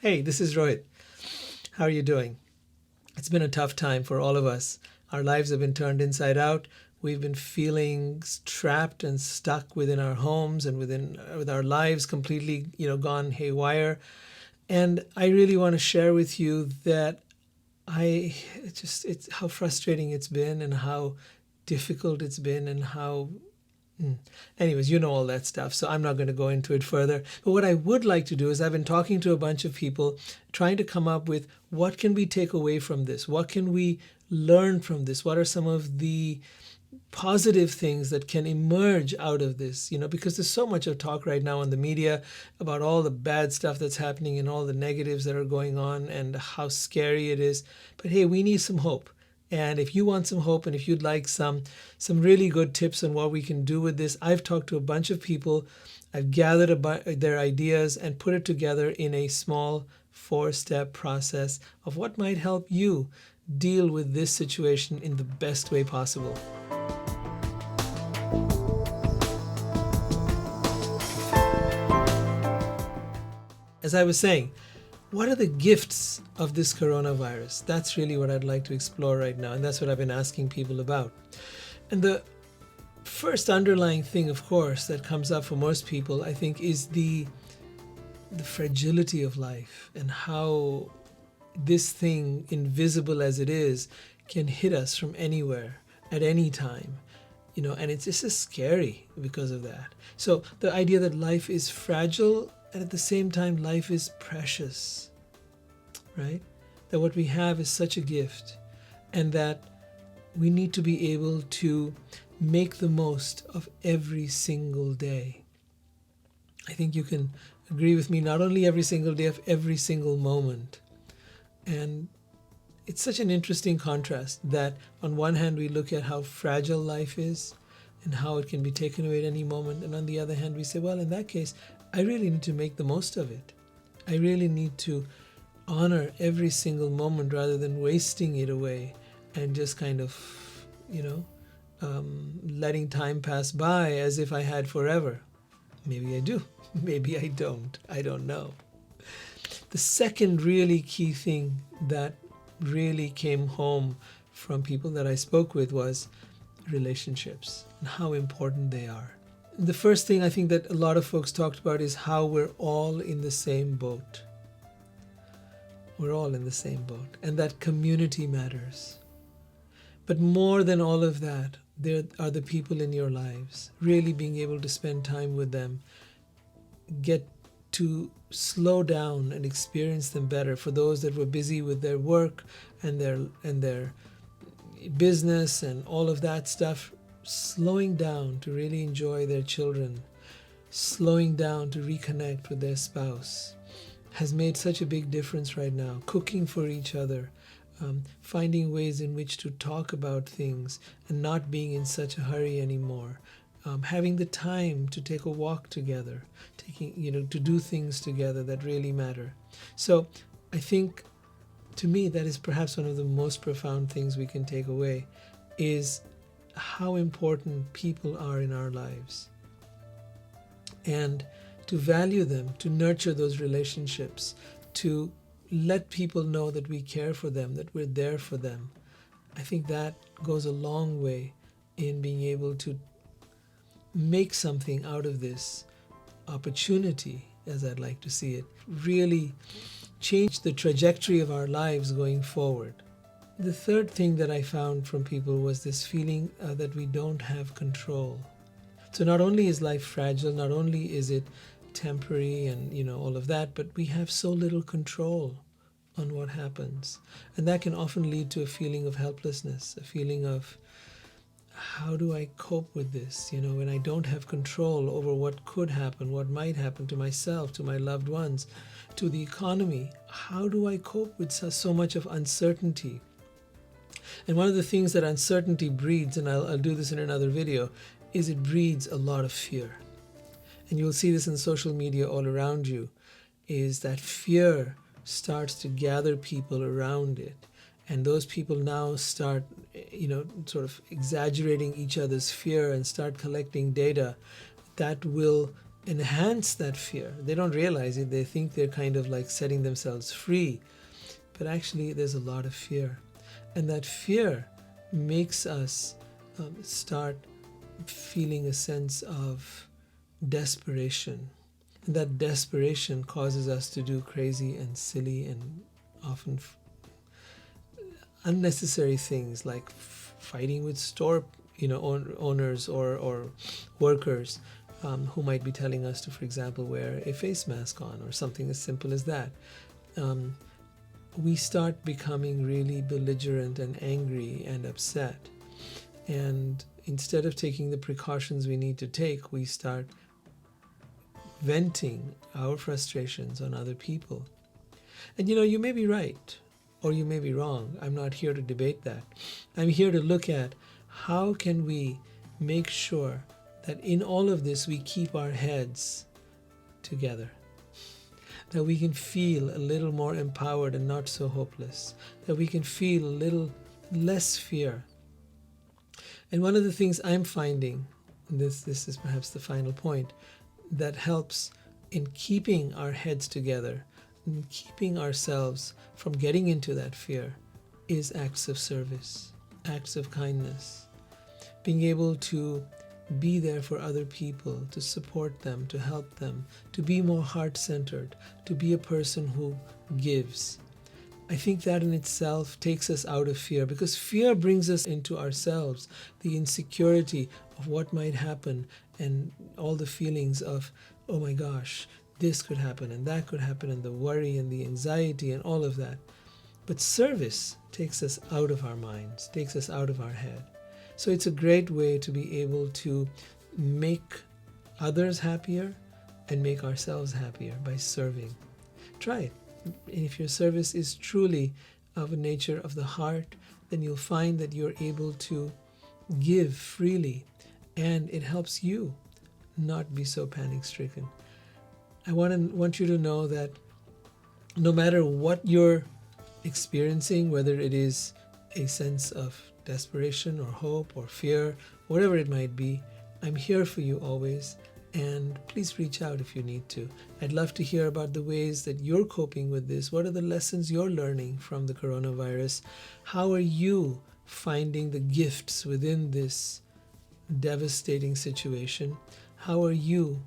Hey, this is Rohit. How are you doing? It's been a tough time for all of us. Our lives have been turned inside out. We've been feeling trapped and stuck within our homes and with our lives completely, gone haywire. And I really want to share with you that it's how frustrating it's been and how difficult it's been and how anyways, you know all that stuff, so I'm not going to go into it further. But what I would like to do is I've been talking to a bunch of people trying to come up with what can we take away from this? What can we learn from this? What are some of the positive things that can emerge out of this? Because there's so much of talk right now in the media about all the bad stuff that's happening and all the negatives that are going on and how scary it is. But hey, we need some hope. And if you want some hope and if you'd like some really good tips on what we can do with this, I've talked to a bunch of people. I've gathered their ideas and put it together in a small 4-step process of what might help you deal with this situation in the best way possible. As I was saying, what are the gifts of this coronavirus? That's really what I'd like to explore right now, and that's what I've been asking people about. And the first underlying thing, of course, that comes up for most people, I think, is the fragility of life and how this thing, invisible as it is, can hit us from anywhere at any time. And it's just scary because of that. So the idea that life is fragile and at the same time life is precious, right? That what we have is such a gift and that we need to be able to make the most of every single day. I think you can agree with me, not only every single day, of every single moment. And it's such an interesting contrast that on one hand we look at how fragile life is and how it can be taken away at any moment, and on the other hand we say, well, in that case, I really need to make the most of it. I really need to honor every single moment rather than wasting it away and just kind of, letting time pass by as if I had forever. Maybe I do, maybe I don't. I don't know. The second really key thing that really came home from people that I spoke with was relationships and how important they are. The first thing I think that a lot of folks talked about is how we're all in the same boat. We're all in the same boat, and that community matters. But more than all of that, there are the people in your lives, really being able to spend time with them, get to slow down and experience them better. For those that were busy with their work and their business and all of that stuff, slowing down to really enjoy their children, slowing down to reconnect with their spouse has made such a big difference right now. Cooking for each other, finding ways in which to talk about things and not being in such a hurry anymore. Having the time to take a walk together, to do things together that really matter. So I think, to me, that is perhaps one of the most profound things we can take away, is how important people are in our lives. And to value them, to nurture those relationships, to let people know that we care for them, that we're there for them. I think that goes a long way in being able to make something out of this opportunity, as I'd like to see it, really change the trajectory of our lives going forward. The third thing that I found from people was this feeling that we don't have control. So not only is life fragile, not only is it temporary and all of that, but we have so little control on what happens. And that can often lead to a feeling of helplessness, a feeling of, how do I cope with this? When I don't have control over what could happen, what might happen to myself, to my loved ones, to the economy. How do I cope with so much of uncertainty? And one of the things that uncertainty breeds, and I'll do this in another video, is it breeds a lot of fear. And you'll see this in social media all around you, is that fear starts to gather people around it. And those people now start, sort of exaggerating each other's fear and start collecting data that will enhance that fear. They don't realize it. They think they're kind of like setting themselves free. But actually, there's a lot of fear. And that fear makes us start feeling a sense of desperation. And that desperation causes us to do crazy and silly and often unnecessary things like fighting with store owners or workers who might be telling us to, for example, wear a face mask on or something as simple as that. We start becoming really belligerent and angry and upset. And instead of taking the precautions we need to take, we start venting our frustrations on other people. And you may be right or you may be wrong. I'm not here to debate that. I'm here to look at how can we make sure that in all of this we keep our heads together, that we can feel a little more empowered and not so hopeless, that we can feel a little less fear. And one of the things I'm finding, this is perhaps the final point, that helps in keeping our heads together and keeping ourselves from getting into that fear is acts of service, acts of kindness, being able to be there for other people, to support them, to help them, to be more heart-centered, to be a person who gives. I think that in itself takes us out of fear, because fear brings us into ourselves, the insecurity of what might happen and all the feelings of, oh my gosh, this could happen and that could happen, and the worry and the anxiety and all of that. But service takes us out of our minds, takes us out of our head. So it's a great way to be able to make others happier and make ourselves happier by serving. Try it. And if your service is truly of a nature of the heart, then you'll find that you're able to give freely, and it helps you not be so panic-stricken. I want you to know that no matter what you're experiencing, whether it is a sense of desperation or hope or fear, whatever it might be, I'm here for you always, and please reach out if you need to. I'd love to hear about the ways that you're coping with this. What are the lessons you're learning from the coronavirus? How are you finding the gifts within this devastating situation? How are you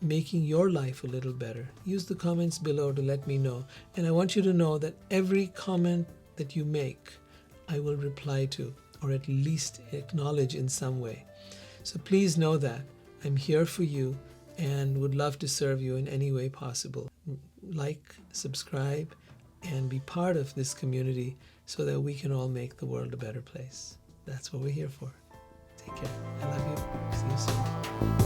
making your life a little better? Use the comments below to let me know. And I want you to know that every comment that you make, I will reply to, or at least acknowledge in some way. So please know that I'm here for you and would love to serve you in any way possible. Like, subscribe, and be part of this community so that we can all make the world a better place. That's what we're here for. Take care. I love you. See you soon.